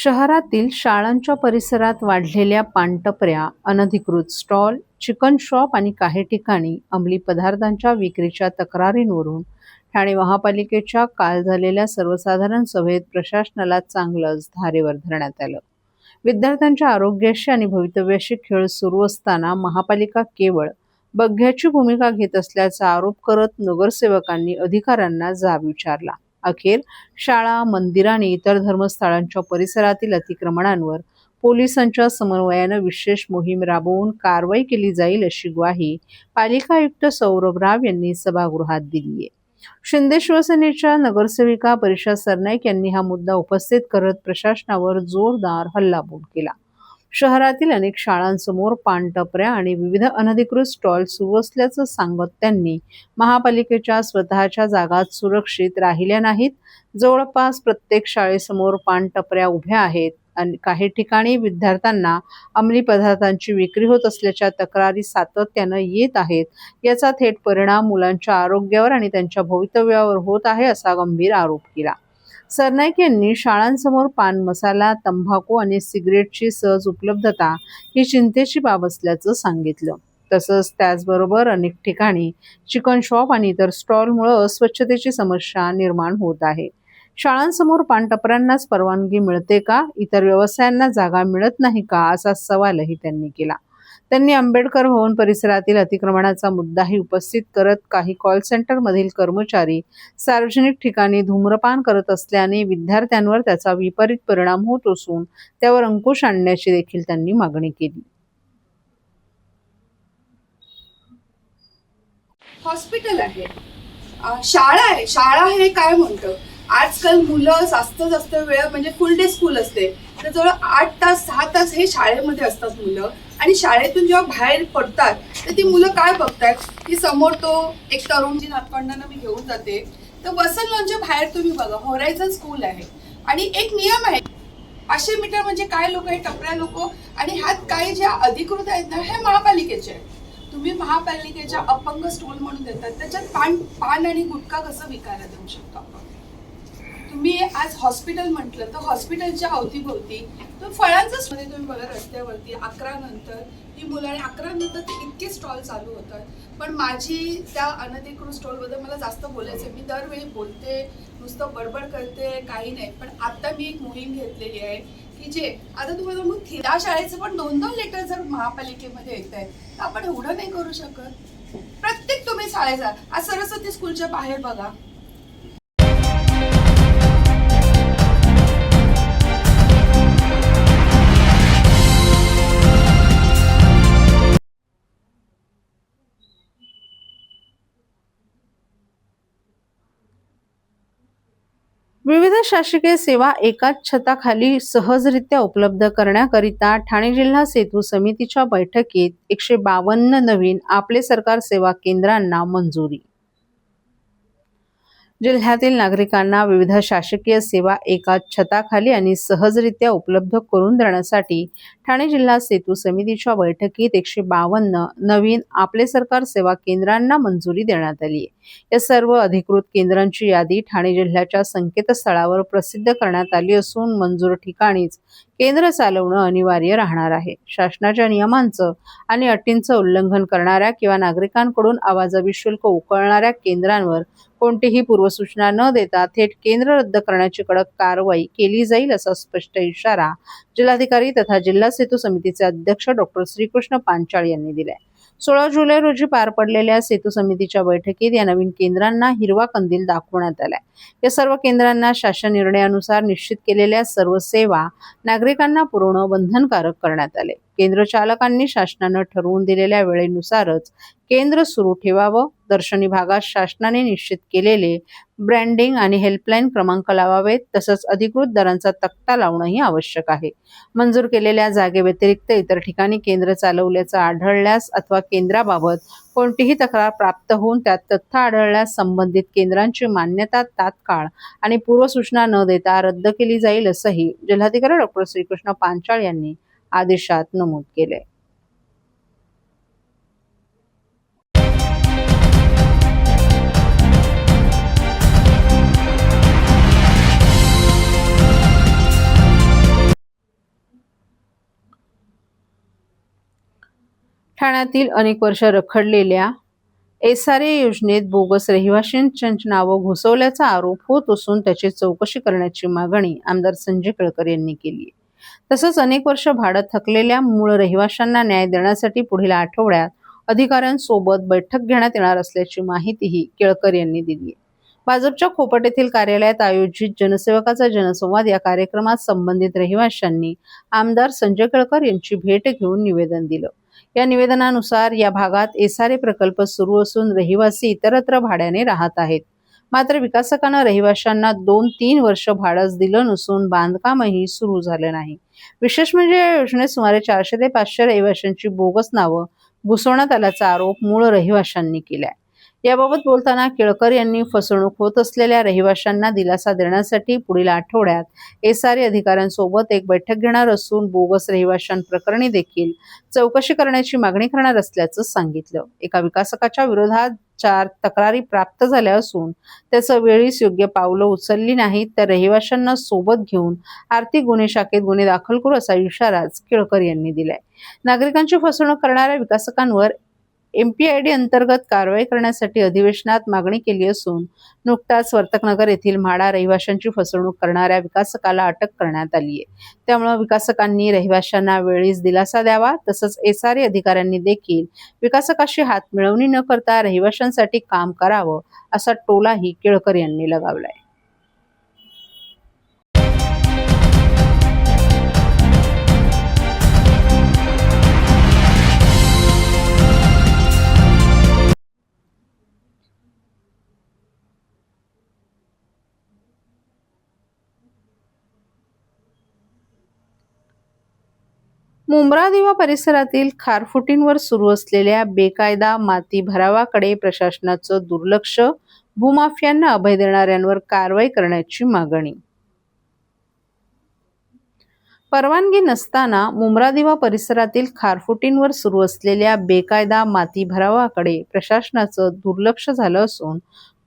शहरातील शाळांच्या परिसरात वाढलेल्या पानटपऱ्या, अनधिकृत स्टॉल, चिकन शॉप आणि काही ठिकाणी अंमली पदार्थांच्या विक्रीच्या तक्रारींवरून ठाणे महापालिकेच्या काल झालेल्या सर्वसाधारण सभेत प्रशासनाला चांगलंच धारेवर धरण्यात आलं. विद्यार्थ्यांच्या आरोग्याशी आणि भवितव्याशी खेळ सुरू असताना महापालिका केवळ बघ्याची भूमिका घेत असल्याचा आरोप करत नगरसेवकांनी अधिकाऱ्यांना जाब विचारला. अखेर शाळा, मंदिर आणि इतर धर्मस्थळांच्या परिसरातील अतिक्रमणांवर पोलिसांच्या समन्वयानं विशेष मोहीम राबवून कारवाई केली जाईल अशी ग्वाही पालिका आयुक्त सौरभ राव यांनी सभागृहात दिली आहे. शिंदे शिवसेनेच्या नगरसेविका परिषा सरनाईक यांनी हा मुद्दा उपस्थित करत प्रशासनावर जोरदार हल्लाबोल केला. शहरातील अनेक शाळांसमोर पानटपऱ्या आणि विविध अनधिकृत स्टॉल सुरू असल्याचं सांगत त्यांनी महापालिकेच्या स्वतःच्या जागा सुरक्षित राहिल्या नाहीत. जवळपास प्रत्येक शाळेसमोर पानटपऱ्या उभ्या आहेत आणि काही ठिकाणी विद्यार्थ्यांना अंमली पदार्थांची विक्री होत असल्याच्या तक्रारी सातत्यानं येत आहेत. याचा थेट परिणाम मुलांच्या आरोग्यावर आणि त्यांच्या भवितव्यावर होत आहे असा गंभीर आरोप केला. सरनाईक यांनी शाळांसमोर पान मसाला, तंबाखू आणि सिगरेटची सहज उपलब्धता ही चिंतेची बाब असल्याचं सांगितलं. तसंच त्याचबरोबर अनेक ठिकाणी चिकन शॉप आणि इतर स्टॉलमुळे अस्वच्छतेची समस्या निर्माण होत आहे. शाळांसमोर पानटपऱ्यांनाच परवानगी मिळते का? इतर व्यवसायांना जागा मिळत नाही का? असा सवालही त्यांनी केला. त्यांनी आंबेडकर भवन परिसरातील अतिक्रमणाचा मुद्दाही उपस्थित करत काही कॉल सेंटरमधील कर्मचारी सार्वजनिक ठिकाणी धूम्रपान करत असल्याने विद्यार्थ्यांवर त्याचा विपरीत परिणाम होत असून त्यावर अंकुश आणण्याची देखील त्यांनी मागणी केली. हॉस्पिटल आहे, शाळा आहे. शाळा हे काय म्हणतं, आजकाल मुलं जास्त वेळ म्हणजे फुल डे स्कूल असते, तर जवळ 8 तास 6 तास हे शाळेमध्ये असतात मुलं. आणि शाळेतून जेव्हा बाहेर पडतात तर ती मुलं काय बघतात की समोर तो एक तरुणजी नातवंडांना मी घेऊन जाते, तर वसंत लॉनच्या बाहेर तुम्ही बघा होरायझन स्कूल आहे आणि एक नियम आहे 500 मीटर म्हणजे काय लोक हे टपऱ्या लोक आणि ह्यात काही ज्या अधिकृत आहेत ना हे महापालिकेचे आहेत. तुम्ही महापालिकेच्या अपंग स्टॉल म्हणून देतात, त्याच्यात पान आणि गुटखा कसं विकायला देऊ शकतो आपण? तुम्ही आज हॉस्पिटल म्हटलं तर हॉस्पिटलच्या अवतीभोवती तर फळांचं तुम्ही बघा रस्त्यावरती 11 नंतर ही मुलं आणि 11 नंतर ते इतके स्टॉल चालू होतात. पण माझी त्या अनधिकृत स्टॉलबद्दल मला जास्त बोलायचं, मी दरवेळी बोलते, नुसतं बडबड करते, काही नाही. पण आता मी एक मोहीम घेतलेली आहे की जे आता तुम्हाला मग त्या शाळेचं पण 2-2 लिटर जर महापालिकेमध्ये येत आहे तर आपण एवढं नाही करू शकत. प्रत्येक तुम्ही शाळेचा आज सरस्वती स्कूलच्या बाहेर बघा, विविध शासकीय सेवा एकाच छताखाली सहजरित्या उपलब्ध करण्याकरिता ठाणे जिल्हा सेतू समितीच्या बैठकीत 152 नवीन आपले सरकार सेवा केंद्रांना मंजुरी. जिल्ह्यातील नागरिकांना विविध शासकीय सेवा एकाच छताखाली आणि सहजरित्या उपलब्ध करून देण्यासाठी ठाणे जिल्हा सेतू समितीच्या बैठकीत 152 नवीन आपले सरकार सेवा केंद्रांना मंजुरी देण्यात आली आहे. या सर्व अधिकृत केंद्रांची यादी ठाणे जिल्ह्याच्या संकेतस्थळावर प्रसिद्ध करण्यात आली असून मंजूर ठिकाणीच केंद्र चालवणं अनिवार्य राहणार आहे. शासनाच्या नियमांचं आणि अटींचं उल्लंघन करणाऱ्या किंवा नागरिकांकडून अवाजवी शुल्क उकळणाऱ्या केंद्रांवर कोणतीही पूर्वसूचना न देता थेट केंद्र रद्द करण्याची कडक कारवाई केली जाईल असा स्पष्ट इशारा जिल्हाधिकारी तथा जिल्हा सेतू समितीचे अध्यक्ष डॉक्टर श्रीकृष्ण पांचाळ यांनी दिलाय. 16 जुलै रोजी पार पडलेल्या सेतू समितीच्या बैठकीत या नवीन केंद्रांना हिरवा कंदील दाखवण्यात आलाय. या सर्व केंद्रांना शासन निर्णयानुसार निश्चित केलेल्या सर्व सेवा नागरिकांना पुरवणं बंधनकारक करण्यात आले. केंद्र चालकांनी शासनानं ठरवून दिलेल्या वेळेनुसारच केंद्र सुरू ठेवावं. दर्शनी भागात शासनाने निश्चित केलेले ब्रँडिंग आणि हेल्पलाईन क्रमांक लावावेत. तसंच अधिकृत दरांचा तक्ता लावणंही आवश्यक आहे. मंजूर केलेल्या जागेव्यतिरिक्त इतर ठिकाणी केंद्र चालवल्याचं आढळल्यास अथवा केंद्राबाबत कोणतीही तक्रार प्राप्त होऊन त्यात तथ्य आढळल्यास संबंधित केंद्रांची मान्यता तात्काळ आणि पूर्वसूचना न देता रद्द केली जाईल असंही जिल्हाधिकारी डॉक्टर श्रीकृष्ण पांचाळ यांनी आदेशात नमूद केले. ठाण्यातील अनेक वर्ष रखडलेल्या SRA योजनेत बोगस रहिवाशांची नावं घुसवल्याचा आरोप होत असून त्याची चौकशी करण्याची मागणी आमदार संजय केळकर यांनी केली आहे. तसंच अनेक वर्ष भाडं थकलेल्या मूळ रहिवाशांना न्याय देण्यासाठी पुढील आठवड्यात अधिकाऱ्यांसोबत बैठक घेण्यात येणार असल्याची माहितीही केळकर यांनी दिली आहे. भाजपच्या खोपट येथील कार्यालयात आयोजित जनसेवकाचा जनसंवाद या कार्यक्रमात संबंधित रहिवाशांनी आमदार संजय केळकर यांची भेट घेऊन निवेदन दिलं. या निवेदनानुसार या भागात SRA प्रकल्प सुरू असून रहिवासी इतरत्र भाड्याने राहत आहेत. मात्र विकासकांना रहिवाशांना 2-3 वर्ष भाडंच दिलं नसून बांधकामही सुरू झालं नाही. विशेष म्हणजे या योजनेत सुमारे 400 ते 500 रहिवाशांची बोगस नावं घुसवण्यात आल्याचा आरोप मूळ रहिवाशांनी केलाय. याबाबत बोलताना केळकर यांनी फसवणूक होत असलेल्या रहिवाशांना दिलासा देण्यासाठी पुढील आठवड्यात SRA अधिकाऱ्यांसोबत एक बैठक घेणार असून बोगस रहिवाशांप्रकरणी देखील चौकशी करण्याची मागणी करणार असल्याचं सांगितलं. एका विकासकाच्या विरोधात 4 तक्रारी प्राप्त झाल्या असून त्याचं वेळीच योग्य पावलं उचलली नाहीत तर रहिवाशांना सोबत घेऊन आर्थिक गुन्हे शाखेत गुन्हे दाखल करू असा इशाराच केळकर यांनी दिलाय. नागरिकांची फसवणूक करणाऱ्या विकासकांवर MPID अंतर्गत कारवाई करण्यासाठी अधिवेशनात मागणी केली असून नुकताच वर्तकनगर येथील म्हाडा रहिवाशांची फसवणूक करणाऱ्या विकासकाला अटक करण्यात आली आहे. त्यामुळे विकासकांनी रहिवाशांना वेळीच दिलासा द्यावा. तसंच SRA अधिकाऱ्यांनी देखील विकासकाशी हातमिळवणी न करता रहिवाशांसाठी काम करावं असा टोलाही केळकर यांनी लगावलाय. मुंब्रा-दिवा परिसरातील खारफुटींवर सुरू असलेल्या बेकायदा माती भरावाकडे प्रशासनाचं दुर्लक्ष, भूमाफियांना अभय देणाऱ्यांवर कारवाई करण्याची मागणी. परवानगी नसताना मुंब्रा-दिवा परिसरातील खारफुटींवर सुरू असलेल्या बेकायदा माती भरावाकडे प्रशासनाचं दुर्लक्ष झालं असून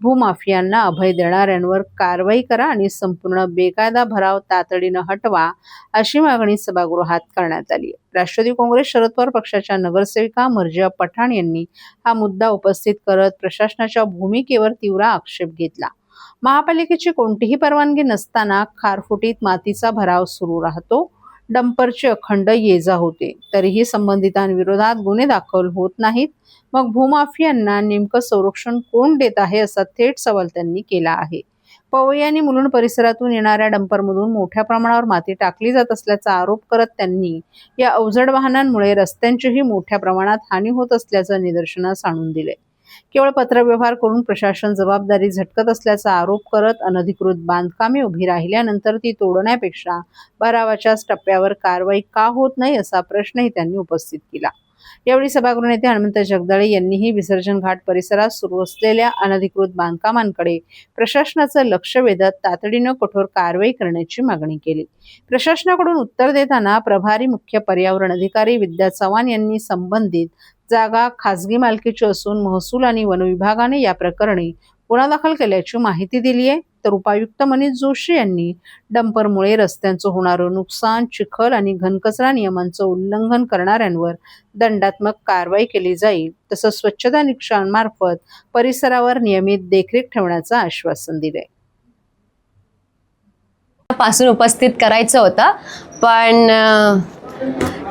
भूमाफियांना अभय देणाऱ्यांवर कारवाई करा आणि संपूर्ण बेकायदा भराव तातडीनं हटवा अशी मागणी सभागृहात करण्यात आली. राष्ट्रवादी काँग्रेस शरद पवार पक्षाच्या नगरसेविका मर्जिया पठाण यांनी हा मुद्दा उपस्थित करत प्रशासनाच्या भूमिकेवर तीव्र आक्षेप घेतला. महापालिकेची कोणतीही परवानगी नसताना खारफुटीत मातीचा भराव सुरू राहतो. डंपरचे अखंड ये-जा होते तरीही संबंधितांविरोधात गुन्हे दाखल होत नाहीत. मग भूमाफियांना नेमकं संरक्षण कोण देत आहे असा थेट सवाल त्यांनी केला आहे. पवई आणि मुलुंड परिसरातून येणाऱ्या डंपरमधून मोठ्या प्रमाणावर माती टाकली जात असल्याचा आरोप करत त्यांनी या अवजड वाहनांमुळे रस्त्यांचीही मोठ्या प्रमाणात हानी होत असल्याचं निदर्शनास आणून दिले. केवळ पत्रव्यवहार करून प्रशासन जबाबदारी झटकत असल्याचा आरोप करत अनधिकृत बांधकामे उभी राहिल्यानंतर ती तोडण्यापेक्षा भरावाच्या टप्प्यावर कारवाई का होत नाही असा प्रश्नही त्यांनी उपस्थित केला. यावेळी सभागृह नेते हनुमंत जगदाळे यांनीही विसर्जन घाट परिसरात सुरू असलेल्या अनधिकृत बांधकामांकडे प्रशासनाचं लक्ष वेधत तातडीनं कठोर कारवाई करण्याची मागणी केली. प्रशासनाकडून उत्तर देताना प्रभारी मुख्य पर्यावरण अधिकारी विद्या चव्हाण यांनी संबंधित जागा खासगी मालकीची असून महसूल आणि वन विभागाने या प्रकरणी गुन्हा दाखल केल्याची माहिती दिली आहे. तर उपायुक्त मनीष जोशी यांनी डंपरमुळे रस्त्यांचं होणारं नुकसान, चिखल आणि घनकचरा नियमांचं उल्लंघन करणाऱ्यांवर दंडात्मक कारवाई केली जाईल. तसंच स्वच्छता निरीक्षकांमार्फत परिसरावर नियमित देखरेख ठेवण्याचं आश्वासन दिलंय. पासून उपस्थित करायचं होतं पण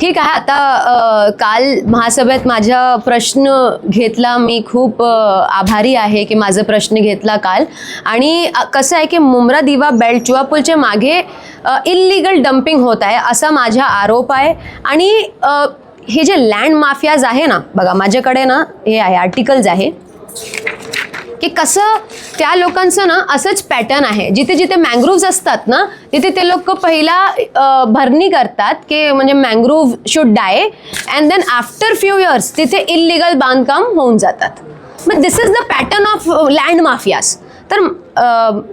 ठीक आहे. आता काल महासभेत माझा प्रश्न घेतला. मी खूप आभारी आहे की माझा प्रश्न घेतला काल. आणि कसं आहे की मुंब्रा दिवा बेल्ट चुवापूलच्या मागे इल्लीगल डम्पिंग होत आहे असा माझा आरोप आहे. आणि हे जे लँड माफियाज आहे ना, बघा माझ्याकडे ना हे आहे आर्टिकल्स आहे की कसं त्या लोकांचं ना असंच पॅटर्न आहे. जिथे जिथे मँग्रोव्ज असतात ना तिथे ते लोक पहिला भरणी करतात की म्हणजे mangrove should die and then after few years तिथे इल्लीगल बांधकाम होऊन जातात. मग this is the pattern of land mafias. तर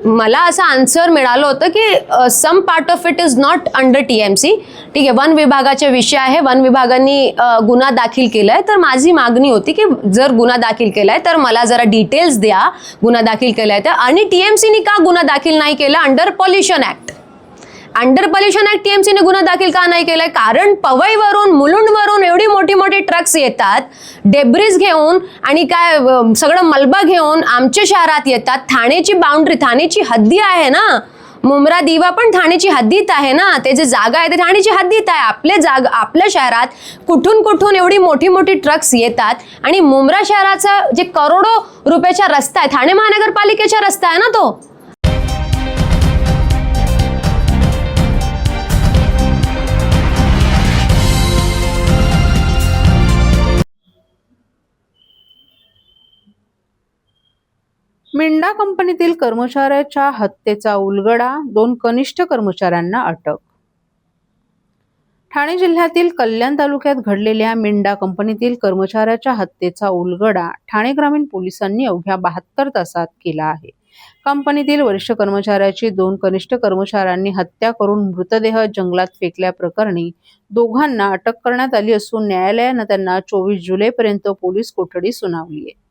मला असं आन्सर मिळालं होतं की some part of it is not under TMC. ठीक आहे, वन विभागाचा विषय आहे. वन विभागाने गुन्हा दाखल केला आहे. तर माझी मागणी होती की जर गुन्हा दाखल केला आहे तर मला जरा डिटेल्स द्या गुन्हा दाखल केला आहे तर. आणि TMCने का गुन्हा दाखल नाही केला under pollution act. Under pollution act टीएमसीने गुन्हा दाखल का नाही केलाय? कारण पवईवरून मुलुंडवरून एवढी मोठी मोठी ट्रक्स येतात डेब्रिज घेऊन आणि काय सगळं मलबा घेऊन आमच्या शहरात येतात. ठाण्याची बाउंड्री, ठाण्याची हद्दी आहे ना, मुंब्रा दिवा पण ठाण्याची हद्दीत आहे ना, ते जे जागा आहे ते ठाण्याची हद्दीत आहे. आपल्या शहरात कुठून कुठून एवढी मोठी मोठी ट्रक्स येतात आणि मुंब्रा शहराचा जे करोडो रुपयाचा रस्ता आहे, ठाणे महानगरपालिकेचा रस्ता आहे ना तो. मिंडा कंपनीतील कर्मचाऱ्याच्या हत्येचा उलगडा, 2 कनिष्ठ कर्मचाऱ्यांना अटक. ठाणे जिल्ह्यातील कल्याण तालुक्यात घडलेल्या मिंडा कंपनीतील कर्मचाऱ्याच्या हत्येचा उलगडा ठाणे ग्रामीण पोलिसांनी अवघ्या 72 तासात केला आहे. कंपनीतील वरिष्ठ कर्मचाऱ्याची 2 कनिष्ठ कर्मचाऱ्यांनी हत्या करून मृतदेह जंगलात फेकल्याप्रकरणी दोघांना अटक करण्यात आली असून न्यायालयानं त्यांना 24 जुलैपर्यंत पोलीस कोठडी सुनावली आहे.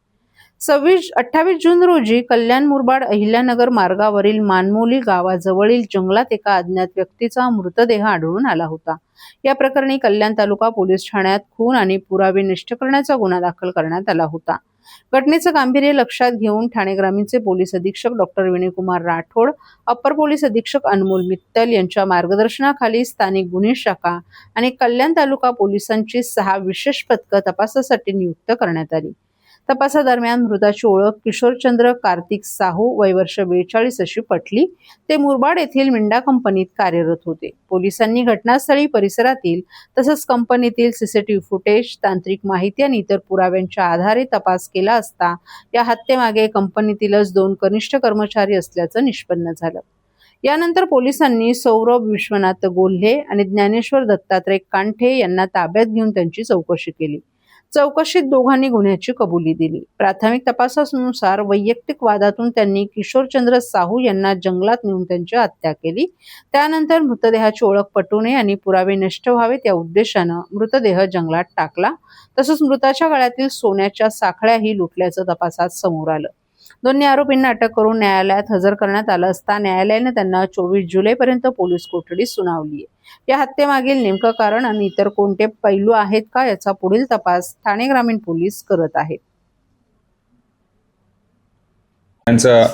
28 जून रोजी कल्याण मुरबाड अहिल्यानगर मार्गावरील मानमोली गावाजवळील जंगलात एका अज्ञात व्यक्तीचा मृतदेह आढळून आला होता. या प्रकरणी कल्याण तालुका पोलीस ठाण्यात खून आणि पुरावे नष्ट करण्याचा गुन्हा दाखल करण्यात आला होता. घटनेचं गांभीर्य लक्षात घेऊन ठाणे ग्रामीणचे पोलीस अधीक्षक डॉक्टर विनयकुमार राठोड, अप्पर पोलीस अधीक्षक अनमोल मित्तल यांच्या मार्गदर्शनाखाली स्थानिक गुन्हे शाखा आणि कल्याण तालुका पोलिसांची 6 विशेष पथकं तपासासाठी नियुक्त करण्यात आली. तपासादरम्यान मृताची ओळख किशोरचंद्र कार्तिक साहू, वय वर्ष 42 अशी पटली. ते मुरबाड येथील मिंडा कंपनीत कार्यरत होते. पोलिसांनी घटनास्थळी, परिसरातील तसंच कंपनीतील सीसीटीव्ही फुटेज, तांत्रिक माहिती आणि इतर पुराव्यांच्या आधारे तपास केला असता या हत्येमागे कंपनीतीलच 2 कनिष्ठ कर्मचारी असल्याचं निष्पन्न झालं. यानंतर पोलिसांनी सौरभ विश्वनाथ गोल्हे आणि ज्ञानेश्वर दत्तात्रय कांठे यांना ताब्यात घेऊन त्यांची चौकशी केली. चौकशीत दोघांनी गुन्ह्याची कबुली दिली. प्राथमिक तपासानुसार वैयक्तिक वादातून त्यांनी किशोरचंद्र साहू यांना जंगलात नेऊन त्यांची हत्या केली. त्यानंतर मृतदेहाची ओळख पटू नये आणि पुरावे नष्ट व्हावेत या उद्देशानं मृतदेह जंगलात टाकला. तसंच मृताच्या गळ्यातील सोन्याच्या साखळ्याही लुटल्याचं तपासात समोर आलं. दोन्ही आरोपींना अटक करून न्यायालयात हजर करण्यात आलं असता न्यायालयाने त्यांना 24 जुलैपर्यंत पोलीस कोठडी सुनावली आहे. या हत्येमागील नेमकं कारण आणि इतर कोणते पैलू आहेत का याचा पुढील तपास ठाणे ग्रामीण पोलीस करत आहेत. त्यांचा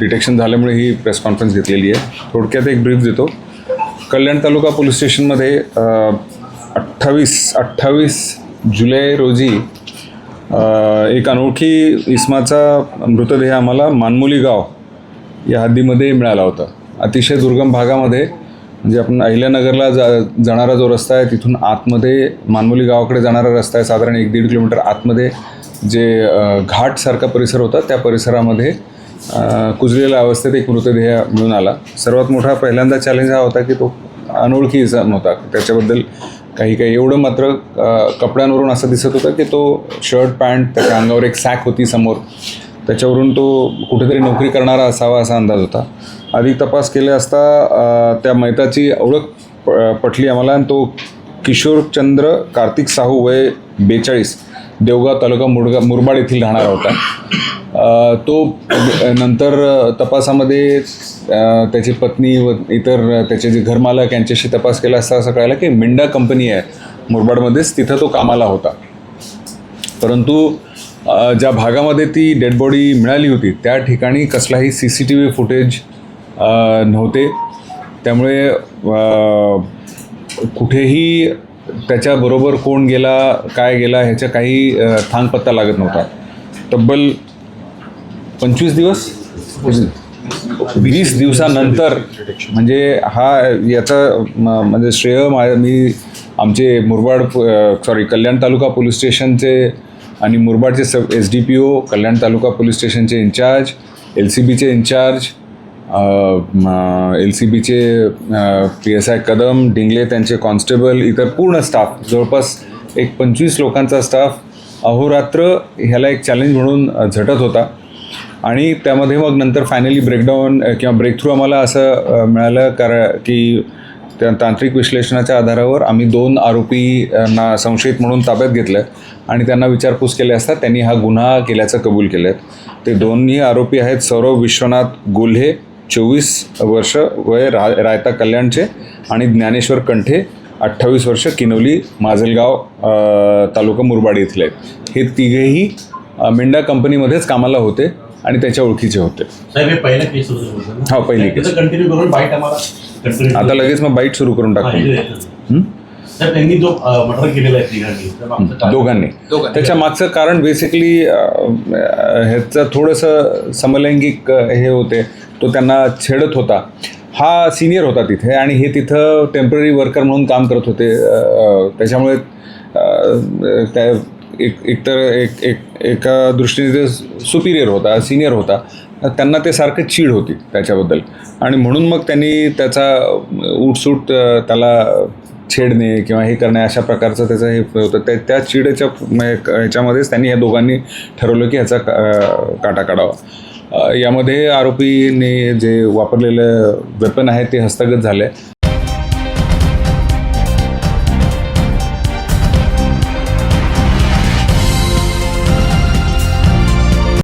डिटेक्शन झाल्यामुळे ही प्रेस कॉन्फरन्स घेतलेली आहे. थोडक्यात एक ब्रीफ देतो. कल्याण तालुका पोलीस स्टेशनमध्ये 28 जुलै रोजी एक अनोळखी इसमाचा मृतदेह आम्हाला मानमोली गाव या हद्दीमध्ये मिळाला होता. अतिशय दुर्गम भागामध्ये, म्हणजे आपण अहिल्यानगरला जाणारा जो रस्ता आहे तिथून आतमध्ये मानमोली गावाकडे जाणारा रस्ता आहे, साधारण 1-1.5 किलोमीटर आतमध्ये जे घाटसारखा परिसर होता त्या परिसरामध्ये कुजलेल्या अवस्थेत एक मृतदेह मिळून आला. सर्वात मोठा पहिल्यांदा चॅलेंज हा होता की तो अनोळखी इसम होता. त्याच्याबद्दल काही एवढं मात्र कपड्यांवरून असं दिसत होतं की तो शर्ट पॅन्ट, त्याच्या अंगावर एक सॅक होती समोर, त्याच्यावरून तो कुठेतरी नोकरी करणारा असावा असा अंदाज होता. अधिक तपास केले असता त्या मैताची ओळख पटली आम्हाला आणि तो किशोरचंद्र कार्तिक साहू, वय 42, देवगाव तालुका मुरबाड येथील राहणारा होता. तो नंतर तपासामध्ये त्याची पत्नी व इतर त्याचे जे घरमालक यांच्याशी तपास केला असता असं कळालं की मिंडा कंपनी आहे मुरबाडमध्येच, तिथं तो कामाला होता. परंतु ज्या भागामध्ये ती डेड बॉडी मिळाली होती त्या ठिकाणी कसलाही CCTV फुटेज नव्हते. त्यामुळे कुठेही त्याच्याबरोबर कोण गेला, काय गेला ह्याच्या काही थांगपत्ता लागत नव्हता. तब्बल 20 दिवसानंतर, म्हणजे याचा म्हणजे श्रेय मी आमचे कल्याण तालुका पोलीस स्टेशनचे आणि मुरबाडचे SDPO, कल्याण तालुका पोलीस स्टेशनचे इन्चार्ज, LCBचे इन्चार्ज, LCBचे PSI कदम, डिंगले त्यांचे कॉन्स्टेबल, इतर पूर्ण स्टाफ, जवळपास एक 25 लोकांचा स्टाफ अहोरात्र ह्याला एक चॅलेंज म्हणून झटत होता. आणि त्यामध्ये मग नंतर फायनली ब्रेकडाऊन किंवा ब्रेकथ्रू आम्हाला असं मिळालं की त्या तांत्रिक विश्लेषणाच्या आधारावर आम्ही 2 आरोपींना संशयित म्हणून ताब्यात घेतलं आणि त्यांना विचारपूस केली असता त्यांनी हा गुन्हा केल्याचं कबूल केलं. ते दोन्ही आरोपी आहेत सौरभ विश्वनाथ गोल्हे 24 वर्ष वय रायता कल्याणचे आणि ज्ञानेश्वर कंठे 28 वर्ष किनवली माजलगाव तालुका मुरबाड इथले. हे तिघेही मिंडा कंपनीमध्येच कामाला होते आणि त्याच्या ओळखीचे होते. साहेब हे पहिला केस होतं. हा, पहिली केस. कंटिन्यू करून बाईट आम्हाला आता लगेच मग बाईट सुरू करून टाकू. साहेब त्यांनी जो मर्डर केलेला आहे तिघांनी, तर आमचं काय? दोघांनी. त्याच्या मागचं कारण बेसिकली ह्याचं थोडंसं समलैंगिक हे होते. तो त्यांना छेडत होता. हा सिनियर होता तिथे आणि हे तिथं टेम्पररी वर्कर म्हणून काम करत होते. त्याच्यामुळे त्या एका दृष्टीने ते सुपिरियर होता, सिनियर होता. त्यांना ते सारखं चीड होती त्याच्याबद्दल आणि म्हणून मग त्यांनी त्याचा उठसूट त्याला छेडणे किंवा हे करणे अशा प्रकारचं त्याचं हे होतं. त्या चिडेच्या ह्याच्यामध्येच त्यांनी या दोघांनी ठरवलं की ह्याचा काटा काढावा. यामध्ये आरोपीने जे वापरलेलं वेपन आहे ते हस्तगत झालं आहे